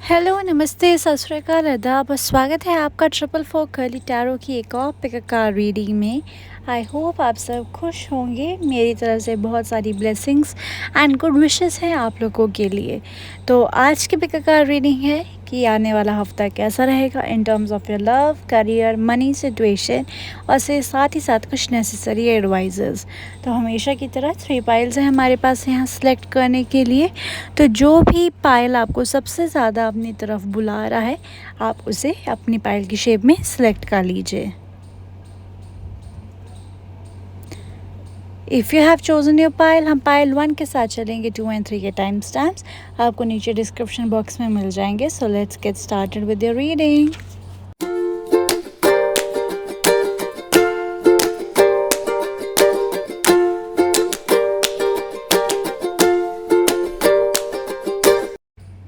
Hello, नमस्ते, सत श्री अकाल, आदाब और स्वागत है आपका ट्रिपल फोर कर्ली टैरो की एक और पिककार रीडिंग में। आई होप आप सब खुश होंगे। मेरी तरफ से बहुत सारी ब्लेसिंग्स एंड गुड विशेस हैं आप लोगों के लिए। तो आज की पिककार रीडिंग है कि आने वाला हफ्ता कैसा रहेगा in terms of your love, career, money situation और से साथ ही साथ कुछ नेसेसरी एडवाइजर्स। तो हमेशा की तरह 3 पाइल्स हैं हमारे पास यहाँ सेलेक्ट करने के लिए। तो जो भी पायल आपको सबसे ज़्यादा अपनी तरफ बुला रहा है, आप उसे अपनी पायल की शेप में सिलेक्ट कर लीजिए। If you have chosen your Payal, हम पायल 1 के साथ चलेंगे। 2 एंड 3 के टाइम स्टैम्प्स आपको नीचे डिस्क्रिप्शन बॉक्स में मिल जाएंगे। So let's get started with your reading.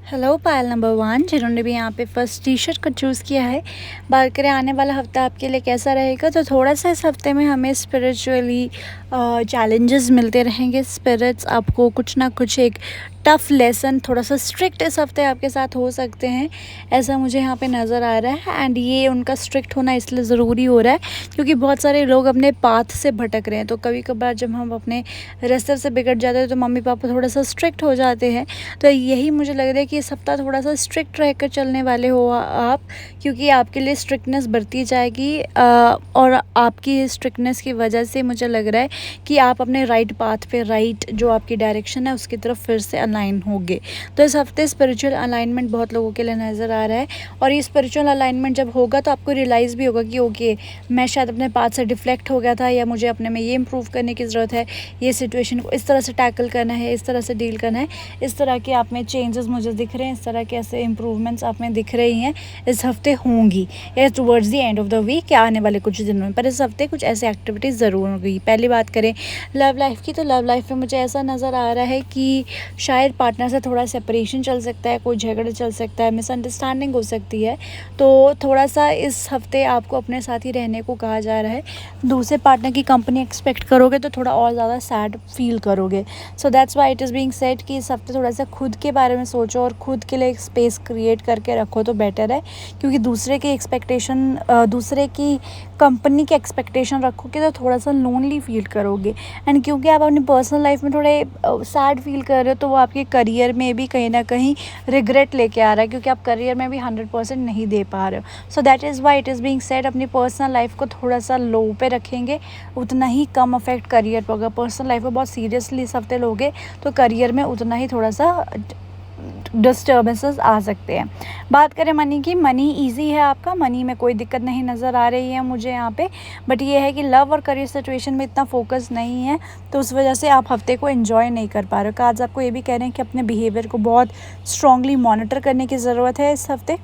Hello Payal number 1, जिन्होंने भी यहाँ पे फर्स्ट टी शर्ट को चूज़ किया है। बात करें आने वाला हफ्ता आपके लिए कैसा रहेगा, तो थोड़ा सा इस हफ्ते में हमें स्पिरिचुअली चैलेंजेस मिलते रहेंगे। स्पिरिट्स आपको कुछ ना कुछ एक टफ़ लेसन, थोड़ा सा स्ट्रिक्ट इस हफ्ते आपके साथ हो सकते हैं, ऐसा मुझे यहाँ पे नज़र आ रहा है। एंड ये उनका स्ट्रिक्ट होना इसलिए ज़रूरी हो रहा है क्योंकि बहुत सारे लोग अपने पाथ से भटक रहे हैं। तो कभी कभार जब हम अपने रास्ते से बिगड़ जाते हैं तो मम्मी पापा थोड़ा सा स्ट्रिक्ट हो जाते हैं। तो यही मुझे लग रहा है कि इस हफ्ता थोड़ा सा स्ट्रिक्ट रहकर चलने वाले हो आप, क्योंकि आपके लिए स्ट्रिक्टनेस बढ़ती जाएगी। और आपकी स्ट्रिक्टनेस की वजह से मुझे लग रहा है कि आप अपने राइट पाथ पे, राइट जो आपकी डायरेक्शन है उसकी तरफ फिर से अलाइन होंगे। तो इस हफ्ते स्पिरिचुअल अलाइनमेंट बहुत लोगों के लिए नज़र आ रहा है। और ये स्पिरिचुअल अलाइनमेंट जब होगा तो आपको रियलाइज़ भी होगा कि ओके, मैं शायद अपने पाथ से डिफ्लेक्ट हो गया था, या मुझे अपने में ये इम्प्रूव करने की ज़रूरत है, ये सिचुएशन को इस तरह से टैकल करना है, इस तरह से डील करना है। इस तरह के आप में चेंजेस मुझे दिख रहे हैं, इस तरह के ऐसे इम्प्रूवमेंट्स आप में दिख रही हैं इस हफ्ते होंगी, या towards the end of the week या आने वाले कुछ दिनों में। पर इस हफ्ते कुछ ऐसी एक्टिविटीज़ ज़रूर होंगी। पहली बात करें लव लाइफ की, तो लव लाइफ में मुझे ऐसा नज़र आ रहा है कि शायद पार्टनर से थोड़ा सेपरेशन चल सकता है, कोई झगड़ा चल सकता है, मिसअंडरस्टैंडिंग हो सकती है। तो थोड़ा सा इस हफ्ते आपको अपने साथ ही रहने को कहा जा रहा है। दूसरे पार्टनर की कंपनी एक्सपेक्ट करोगे तो थोड़ा और ज़्यादा सैड फील करोगे। So that's why it is being said कि इस हफ्ते थोड़ा सा खुद के बारे में सोचो और खुद के लिए एक स्पेस क्रिएट करके रखो तो बेटर है। क्योंकि दूसरे की एक्सपेक्टेशन, दूसरे की कंपनी की एक्सपेक्टेशन रखोगे तो थोड़ा सा लोनली फील करोगे। एंड क्योंकि आप अपनी पर्सनल लाइफ में थोड़े सैड फील कर रहे हो, तो वो आपके करियर में भी कहीं ना कहीं रिग्रेट लेके आ रहा है, क्योंकि आप करियर में भी 100% नहीं दे पा रहे हो। So that is why it is being said, अपनी पर्सनल लाइफ को थोड़ा सा लो पे रखेंगे उतना ही कम अफेक्ट करियर पर होगा। पर्सनल लाइफ को बहुत सीरियसली इस हफ्ते लोगे तो करियर में उतना ही थोड़ा सा डिस्टर्बेंसेस आ सकते हैं। बात करें मनी की, मनी इजी है आपका, मनी में कोई दिक्कत नहीं नज़र आ रही है मुझे यहाँ पे। बट ये है कि लव और करियर सिचुएशन में इतना फोकस नहीं है, तो उस वजह से आप हफ्ते को एंजॉय नहीं कर पा रहे हो। कार्ड्स आपको ये भी कह रहे हैं कि अपने बिहेवियर को बहुत स्ट्रांगली मॉनिटर करने की ज़रूरत है इस हफ्ते,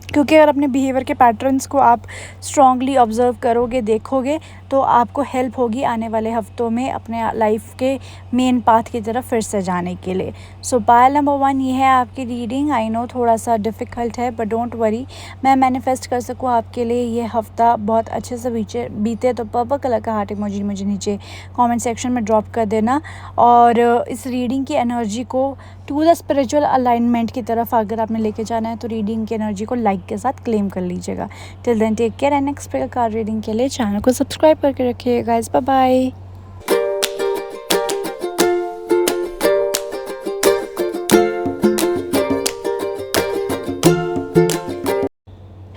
क्योंकि अगर अपने बिहेवियर के पैटर्न्स को आप स्ट्रांगली ऑब्जर्व करोगे, देखोगे, तो आपको हेल्प होगी आने वाले हफ्तों में अपने लाइफ के मेन पाथ की तरफ फिर से जाने के लिए। सो पायल नंबर 1 ये है आपकी रीडिंग। आई नो थोड़ा सा डिफ़िकल्ट है, बट डोंट वरी, मैं मैनिफेस्ट कर सकूँ आपके लिए ये हफ्ता बहुत अच्छे से बीते। तो पर्पल कलर का हार्ट इमोजी मुझे नीचे कमेंट सेक्शन में ड्रॉप कर देना। और इस रीडिंग की एनर्जी को टू द स्पिरिचुअल अलाइनमेंट की तरफ अगर आपने लेके जाना है तो रीडिंग की एनर्जी को लाइक के साथ क्लेम कर लीजिएगा। Till then take care and next card reading के लिए चैनल को सब्सक्राइब करके रखिएगा guys. Bye bye.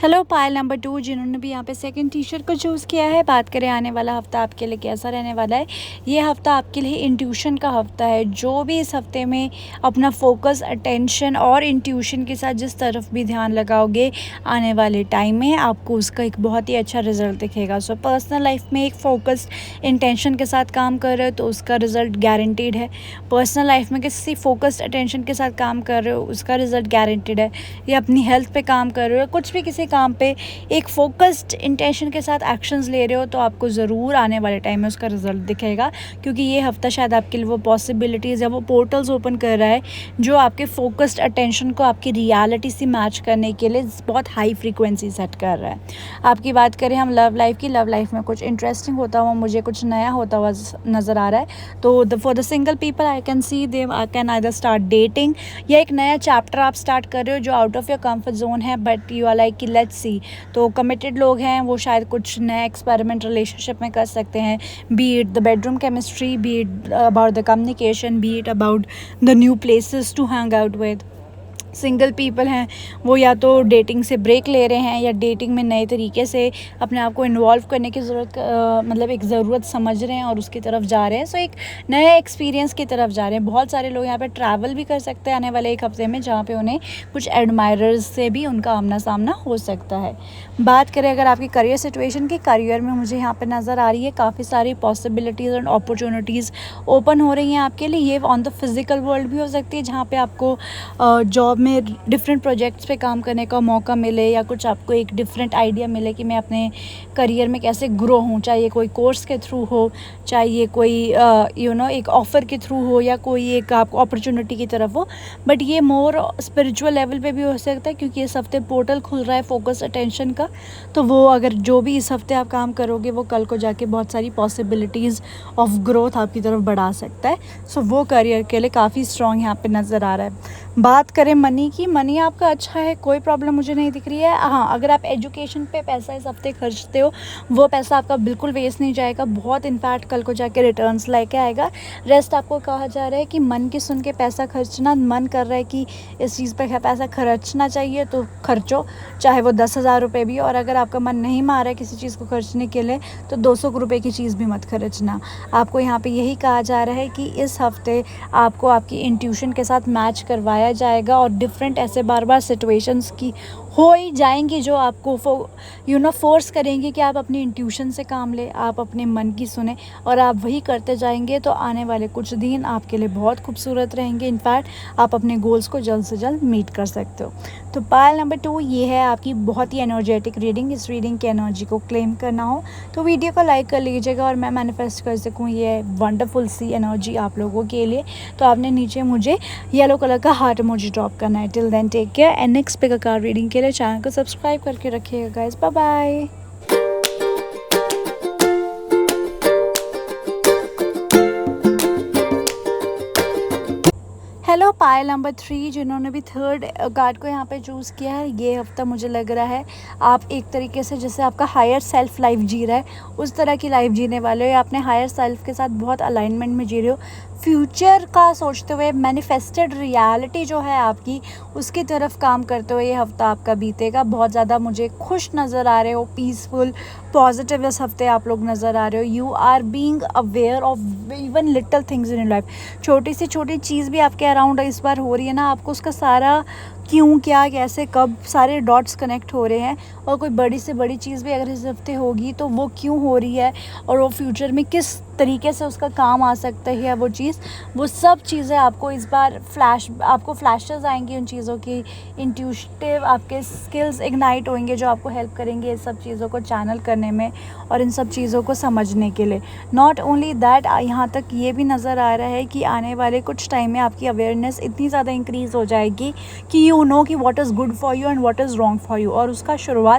Hello Payal number 2, जिन्होंने भी यहाँ पे सेकंड टी शर्ट को चूज़ किया है। बात करें आने वाला हफ्ता आपके लिए कैसा रहने वाला है। ये हफ्ता आपके लिए इंट्यूशन का हफ्ता है। जो भी इस हफ्ते में अपना फोकस, अटेंशन और इंट्यूशन के साथ जिस तरफ भी ध्यान लगाओगे आने वाले टाइम में आपको उसका एक बहुत ही अच्छा रिजल्ट दिखेगा। सो पर्सनल लाइफ में एक फोकस्ड इंटेंशन के साथ काम कर रहे हो तो उसका रिज़ल्ट गारंटीड है। पर्सनल लाइफ में किसी फोकस्ड अटेंशन के साथ काम कर रहे हो उसका रिज़ल्ट गारंटीड है। या अपनी हेल्थ पे काम कर रहे हो, कुछ भी किसी काम पे एक फोकस्ड इंटेंशन के साथ एक्शंस ले रहे हो तो आपको ज़रूर आने वाले टाइम में उसका रिजल्ट दिखेगा, क्योंकि ये हफ्ता शायद आपके लिए वो पॉसिबिलिटीज़ या वो पोर्टल्स ओपन कर रहा है जो आपके फोकस्ड अटेंशन को आपकी रियलिटी से मैच करने के लिए बहुत हाई फ्रीक्वेंसी सेट कर रहा है। आपकी बात करें हम लव लाइफ की, लव लाइफ में कुछ इंटरेस्टिंग होता हुआ, मुझे कुछ नया होता हुआ नज़र आ रहा है। तो for the single people I can see they can either start dating, या एक नया चैप्टर आप स्टार्ट कर रहे हो जो out of your comfort zone है, बट यू आर लाइक कि लेट्स सी। तो कमिटेड लोग हैं वो शायद कुछ नया एक्सपेरिमेंट रिलेशनशिप में कर सकते हैं, be it the bedroom chemistry, be it about the communication, be it about the new places to hang out with. Single people हैं वो या तो डेटिंग से ब्रेक ले रहे हैं या डेटिंग में नए तरीके से अपने आप को इन्वॉल्व करने की ज़रूरत मतलब एक ज़रूरत समझ रहे हैं और उसकी तरफ जा रहे हैं। सो एक नए एक्सपीरियंस की तरफ जा रहे हैं। बहुत सारे लोग यहाँ पे ट्रैवल भी कर सकते हैं आने वाले एक हफ्ते में, जहाँ पे उन्हें कुछ एडमायरर्स से भी उनका आमना सामना हो सकता है। बात करें अगर आपकी करियर सिचुएशन की, करियर में मुझे यहाँ पर नज़र आ रही है काफ़ी सारी पॉसिबिलिटीज़ एंड अपॉर्चुनिटीज़ ओपन हो रही हैं आपके लिए। ये ऑन द फिज़िकल वर्ल्ड भी हो सकती है जहाँ पर आपको जॉब में डिफरेंट प्रोजेक्ट्स पे काम करने का मौका मिले, या कुछ आपको एक डिफरेंट आइडिया मिले कि मैं अपने करियर में कैसे ग्रो हूँ, चाहे ये कोई कोर्स के थ्रू हो, चाहे ये कोई एक ऑफ़र के थ्रू हो, या कोई एक आपको अपॉर्चुनिटी की तरफ हो। बट ये मोर स्पिरिचुअल लेवल पे भी हो सकता है, क्योंकि इस हफ्ते पोर्टल खुल रहा है फोकस अटेंशन का। तो वो अगर जो भी इस हफ्ते आप काम करोगे वो कल को जाके बहुत सारी पॉसिबिलिटीज़ ऑफ ग्रोथ आपकी तरफ बढ़ा सकता है। सो वो करियर के लिए काफ़ी स्ट्रॉन्ग यहाँ पे नज़र आ रहा है। बात करें मनी की, मनी आपका अच्छा है, कोई प्रॉब्लम मुझे नहीं दिख रही है। हाँ, अगर आप एजुकेशन पे पैसा इस हफ्ते खर्चते हो वो पैसा आपका बिल्कुल वेस्ट नहीं जाएगा, बहुत इनफैक्ट कल को जाके रिटर्न्स लेके आएगा। रेस्ट आपको कहा जा रहा है कि मन की सुन के पैसा खर्चना, मन कर रहा है कि इस चीज़ पर पैसा खर्चना चाहिए तो खर्चो, चाहे वो 10,000 रुपये भी। और अगर आपका मन नहीं मार रहा है किसी चीज़ को खर्चने के लिए तो 200 रुपये की चीज़ भी मत खर्चना। आपको यहाँ पे यही कहा जा रहा है कि इस हफ्ते आपको आपकी इंट्यूशन के साथ मैच करवाया जाएगा, और डिफरेंट ऐसे बार बार सिचुएशंस की हो ही जाएंगी जो आपको फोर्स करेंगे कि आप अपनी इंट्यूशन से काम ले, आप अपने मन की सुने और आप वही करते जाएंगे। तो आने वाले कुछ दिन आपके लिए बहुत खूबसूरत रहेंगे। इनफैक्ट आप अपने गोल्स को जल्द से जल्द मीट कर सकते हो। तो पायल नंबर 2 ये है आपकी बहुत ही एनर्जेटिक रीडिंग। इस रीडिंग की एनर्जी को क्लेम करना हो तो वीडियो को लाइक कर लीजिएगा, और मैं मैनिफेस्ट कर सकूँ ये वंडरफुल सी एनर्जी आप लोगों के लिए। तो आपने नीचे मुझे येलो कलर का हार्ट इमोजी ड्रॉप करना है। Till then take care, and next pick a card reading के लिए चैनल को सब्सक्राइब करके रखिएगा guys. Bye bye. Hello Payal number 3 जिन्होंने भी थर्ड कार्ड को यहाँ पे चूज़ किया है, ये हफ्ता मुझे लग रहा है आप एक तरीके से जैसे आपका हायर सेल्फ लाइफ जी रहा है उस तरह की लाइफ जीने वाले हो, या अपने हायर सेल्फ के साथ बहुत अलाइनमेंट में जी रहे हो। फ्यूचर का सोचते हुए मैनिफेस्टेड रियलिटी जो है आपकी उसकी तरफ काम करते हुए ये हफ्ता आपका बीतेगा। बहुत ज़्यादा मुझे खुश नज़र आ रहे हो, पीसफुल पॉजिटिव इस हफ्ते आप लोग नज़र आ रहे हो। You are being aware of even little things in your life. छोटी से छोटी चीज़ भी आपके अराउंड इस बार हो रही है ना, आपको उसका सारा क्यों, क्या, कैसे, कब सारे डॉट्स कनेक्ट हो रहे हैं। और कोई बड़ी से बड़ी चीज़ भी अगर इस हफ्ते होगी तो वो क्यों हो रही है और वो फ्यूचर में किस तरीके से उसका काम आ सकता है वो चीज़, वो सब चीज़ें आपको इस बार आपको फ्लैशेस आएंगी उन चीज़ों की। इंट्यूटिव आपके स्किल्स इग्नाइट होंगे जो आपको हेल्प करेंगे इस सब चीज़ों को चैनल करने में और इन सब चीज़ों को समझने के लिए। नॉट ओनली दैट, यहाँ तक ये भी नज़र आ रहा है कि आने वाले कुछ टाइम में आपकी अवेयरनेस इतनी ज़्यादा इंक्रीज़ हो जाएगी कि यू नो कि what is good for you and what is wrong for you, और उसका शुरुआत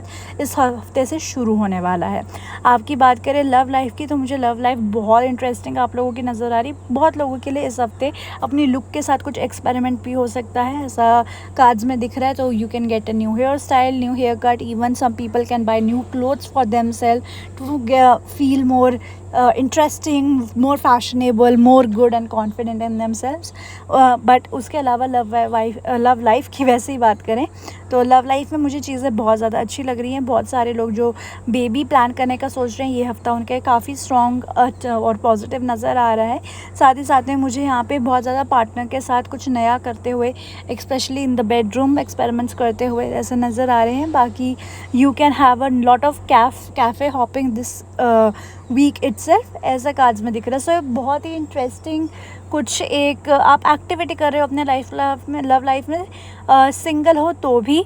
इस हफ्ते से शुरू होने वाला है। आपकी बात करें लव लाइफ की, तो मुझे लव लाइफ बहुत इंटरेस्टिंग आप लोगों की नज़र आ रही। बहुत लोगों के लिए इस हफ्ते अपनी लुक के साथ कुछ एक्सपेरिमेंट भी हो सकता है, ऐसा कार्ड्स में दिख रहा है। तो you can get a new hairstyle, new haircut, even some people can buy new clothes for themselves to feel more interesting, more fashionable, more good and confident in themselves. But उसके अलावा love life की वैसे ही बात करें तो love life में मुझे चीज़ें बहुत ज़्यादा अच्छी लग रही हैं। बहुत सारे लोग जो बेबी प्लान करने का सोच रहे हैं ये हफ्ता उनके काफ़ी स्ट्रॉन्ग और पॉजिटिव नज़र आ रहा है। साथ ही साथ में मुझे यहाँ पे बहुत ज़्यादा पार्टनर के साथ कुछ नया करते हुए, specially in the bedroom experiments करते हुए ऐसे नज़र आ रहे हैं। बाकी you can have a lot of cafe hopping this week itself, ऐसा कार्ड्स में दिख रहा है। सो बहुत ही इंटरेस्टिंग कुछ एक आप एक्टिविटी कर रहे हो अपने लव लाइफ में। सिंगल हो तो भी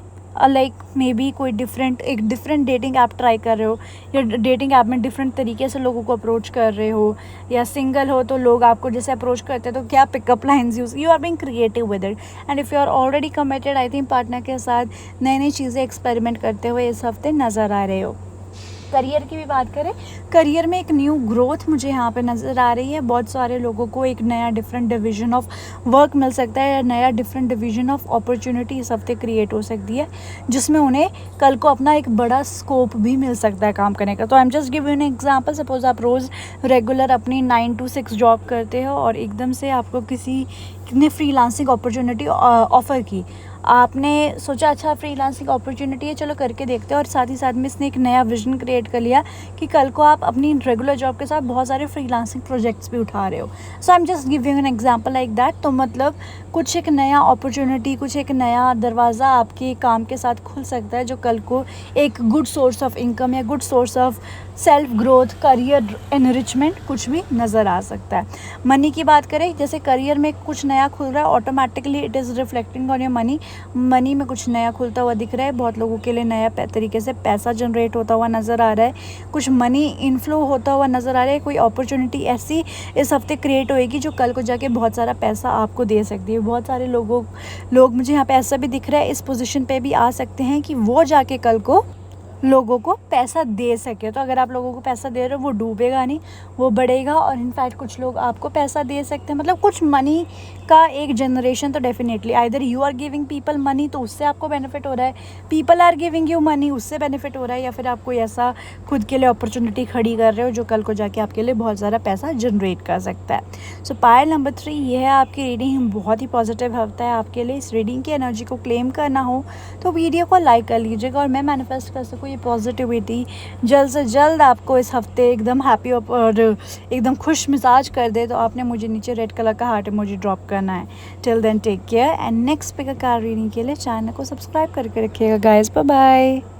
लाइक मे बी कोई एक डिफरेंट डेटिंग ऐप ट्राई कर रहे हो, या डेटिंग ऐप में डिफरेंट तरीके से लोगों को अप्रोच कर रहे हो, या सिंगल हो तो लोग आपको जैसे अप्रोच करते हैं तो क्या pickup lines use, you are being creative with it. And if you are already committed, I think partner के साथ नई नई चीज़ें एक्सपेरिमेंट करते हुए इस हफ्ते नज़र आ रहे हो। करियर की भी बात करें, करियर में एक न्यू ग्रोथ मुझे यहाँ पे नज़र आ रही है। बहुत सारे लोगों को एक नया डिफरेंट डिवीज़न ऑफ वर्क मिल सकता है, या नया डिफरेंट डिवीज़न ऑफ अपॉर्चुनिटी इस हफ्ते क्रिएट हो सकती है, जिसमें उन्हें कल को अपना एक बड़ा स्कोप भी मिल सकता है काम करने का। तो आई am just give you an example. Suppose आप रोज़ रेगुलर अपनी 9 to 6 जॉब करते हो, और एकदम से आपको किसी ने फ्रीलांसिंग अपॉर्चुनिटी ऑफ़र की। आपने सोचा अच्छा फ्रीलांसिंग अपॉर्चुनिटी है, चलो करके देखते हैं, और साथ ही साथ में इसने एक नया विजन क्रिएट कर लिया कि कल को आप अपनी रेगुलर जॉब के साथ बहुत सारे फ्रीलांसिंग प्रोजेक्ट्स भी उठा रहे हो। So I am just giving an example like that. तो मतलब कुछ एक नया अपॉर्चुनिटी, कुछ एक नया दरवाज़ा आपके काम के साथ खुल सकता है, जो कल को एक गुड सोर्स ऑफ इनकम या good source of self growth, career enrichment कुछ भी नज़र आ सकता है। मनी की बात करें, जैसे करियर में कुछ नया खुल रहा है, automatically it is reflecting on your money. Money में कुछ नया खुलता हुआ दिख रहा है, बहुत लोगों के लिए नया तरीके से पैसा जनरेट होता हुआ नज़र आ रहा है, कुछ मनी इनफ्लो होता हुआ नज़र आ रहा है। कोई अपॉर्चुनिटी ऐसी इस हफ्ते क्रिएट होएगी जो कल को जाके बहुत सारा पैसा आपको दे सकती है। बहुत सारे लोग मुझे यहाँ पे ऐसा भी दिख रहा है, इस पोजीशन पे भी आ सकते हैं कि वो जाके कल को लोगों को पैसा दे सके। तो अगर आप लोगों को पैसा दे रहे हो, वो डूबेगा नहीं, वो बढ़ेगा, और इनफैक्ट कुछ लोग आपको पैसा दे सकते हैं। मतलब कुछ मनी का एक जनरेशन तो definitely, either you are giving people money तो उससे आपको बेनिफिट हो रहा है, people are giving you money उससे बेनिफिट हो रहा है, या फिर आप कोई ऐसा खुद के लिए अपॉर्चुनिटी खड़ी कर रहे हो जो कल को जाके आपके लिए बहुत सारा पैसा जनरेट कर सकता है। सो पायल नंबर 3 ये है आपकी रीडिंग। बहुत ही पॉजिटिव हफ्ता है आपके लिए। इस रीडिंग की एनर्जी को क्लेम करना हो तो वीडियो को लाइक कर लीजिएगा, और मैं मैनिफेस्ट कर सकूँ ये पॉजिटिविटी जल्द से जल्द आपको इस हफ्ते एकदम हैप्पी और एकदम खुश मिजाज कर दे। तो आपने मुझे नीचे रेड कलर का हार्ट इमोजी ड्रॉप करना है। Till then take care, and next pick car reading के लिए चैनल को सब्सक्राइब करके रखिएगा गाइस। Bye bye.